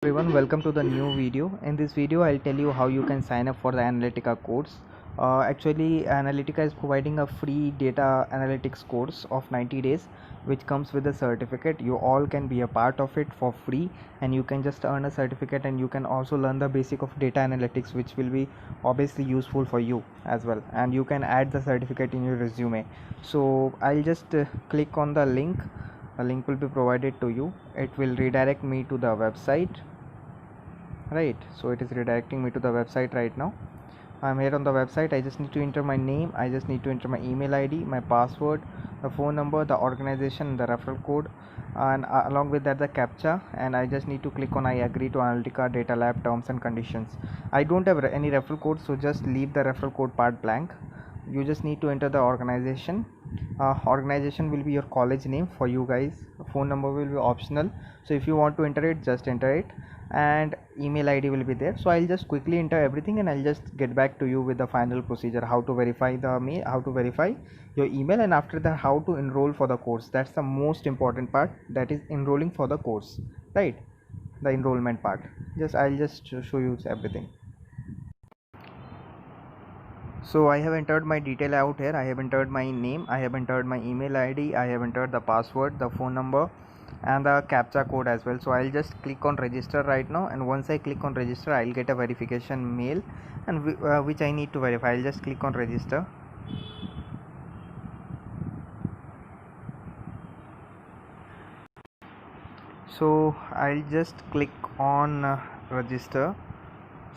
Everyone, welcome to the new video. In this video I'll tell you how you can sign up for the Analytica course. Actually, Analytica is providing a free data analytics course of 90 days which comes with a certificate. You all can be a part of it for free, and you can just earn a certificate, and you can also learn the basic of data analytics, which will be obviously useful for you as well, and you can add the certificate in your resume. So I'll just click on the link. A link will be provided to you. It will redirect me to the website. Right, so it is redirecting me to the website right now. I'm here on the website. I just need to enter my name, I just need to enter my email ID, my password, the phone number, the organization, the referral code, and along with that the captcha. And I just need to click on I agree to Analytica Data Lab terms and conditions. I don't have any referral code, so just leave the referral code part blank. You just need to enter the organization. Organization will be your college name for you guys. Phone number will be optional, so if you want to enter it, just enter it, and email ID will be there. So I'll just quickly enter everything, and I'll just get back to you with the final procedure, how to verify the mail, how to verify your email, and after that how to enroll for the course. That's the most important part, that is enrolling for the course, right? The enrollment part. I'll just show you everything. So I have entered my detail out here. I have entered my name, I have entered my email ID, I have entered the password, the phone number, and the captcha code as well. So I'll just click on register right now, and once I click on register, I'll get a verification mail, and which I need to verify. I'll just click on register. So I'll just click on register.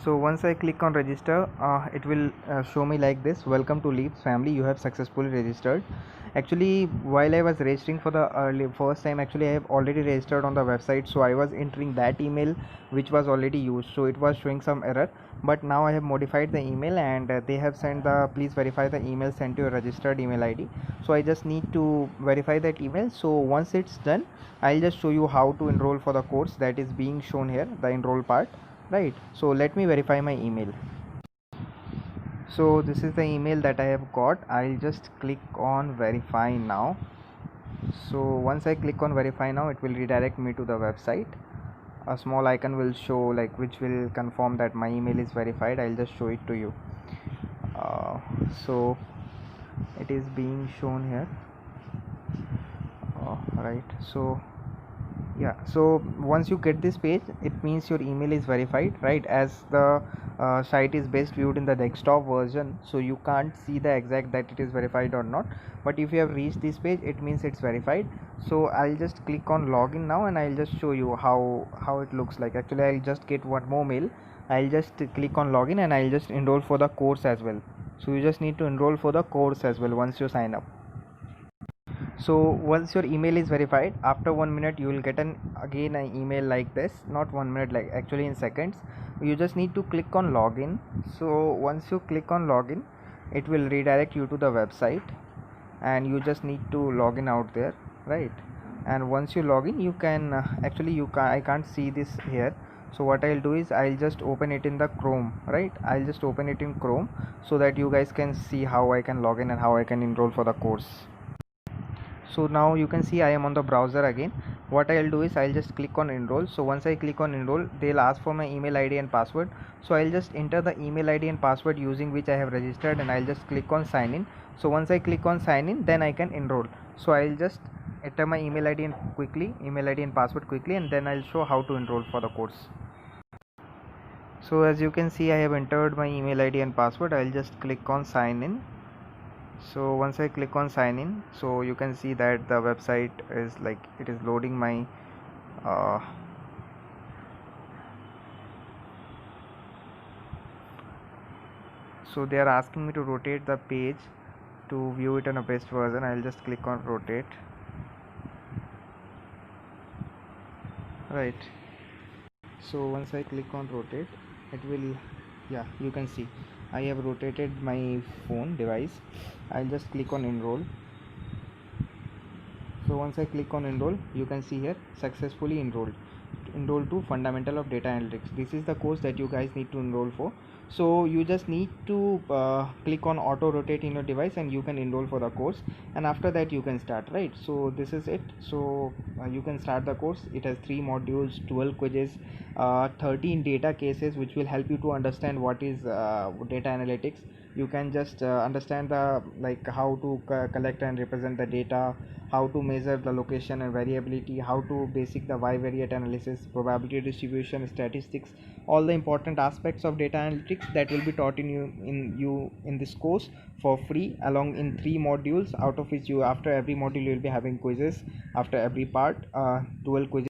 So once I click on register, it will show me like this: welcome to Leaps family, you have successfully registered. Actually, while I was registering for the first time, actually I have already registered on the website, so I was entering that email which was already used, so it was showing some error. But now I have modified the email, and they have sent the please verify the email sent to your registered email ID. So I just need to verify that email. So once it's done, I'll just show you how to enroll for the course that is being shown here, the enroll part, right? So let me verify my email. So this is the email that I have got. I'll just click on verify now. So once I click on verify now, it will redirect me to the website. A small icon will show, like, which will confirm that my email is verified. I'll just show it to you. So it is being shown here. Right, so yeah, so once you get this page, it means your email is verified, right? As the site is best viewed in the desktop version, so you can't see the exact that it is verified or not, but if you have reached this page, it means it's verified. So I'll just click on login now, and I'll just show you how it looks like. Actually, I'll just get one more mail. I'll just click on login, and I'll just enroll for the course as well. So you just need to enroll for the course as well once you sign up. So once your email is verified, after 1 minute you will get an email like this. Not 1 minute, like actually in seconds. You just need to click on login. So once you click on login, it will redirect you to the website, and you just need to log in out there, right? And once you log in, you can I can't see this here. So what I'll do is I'll just open it in the Chrome, right? I'll just open it in Chrome so that you guys can see how I can log in and how I can enroll for the course. So now you can see I am on the browser again. What I'll do is I'll just click on enroll. So once I click on enroll, they'll ask for my email ID and password. So I'll just enter the email ID and password using which I have registered, and I'll just click on sign in. So once I click on sign in, then I can enroll. So I'll just enter my email ID and password quickly, and then I'll show how to enroll for the course. So as you can see, I have entered my email ID and password. I'll just click on sign in. So once I click on sign in, so you can see that the website is like, it is loading my so they are asking me to rotate the page to view it in a best version. I'll just click on rotate, right? So once I click on rotate, it will, yeah, you can see I have rotated my phone device. I'll just click on enroll. So once I click on enroll, you can see here successfully enrolled. enroll to Fundamental of Data Analytics. This is the course that you guys need to enroll for. So you just need to click on auto rotate in your device and you can enroll for the course, and after that you can start, right? So this is it. So you can start the course. It has 3 modules, 12 quizzes, 13 data cases which will help you to understand what is data analytics. You can just understand the like how to collect and represent the data, how to measure the location and variability, how to basic the bivariate analysis, probability distribution, statistics, all the important aspects of data analytics that will be taught in this course for free, along in 3 modules, out of which you, after every module, you will be having quizzes after every part, 12 quizzes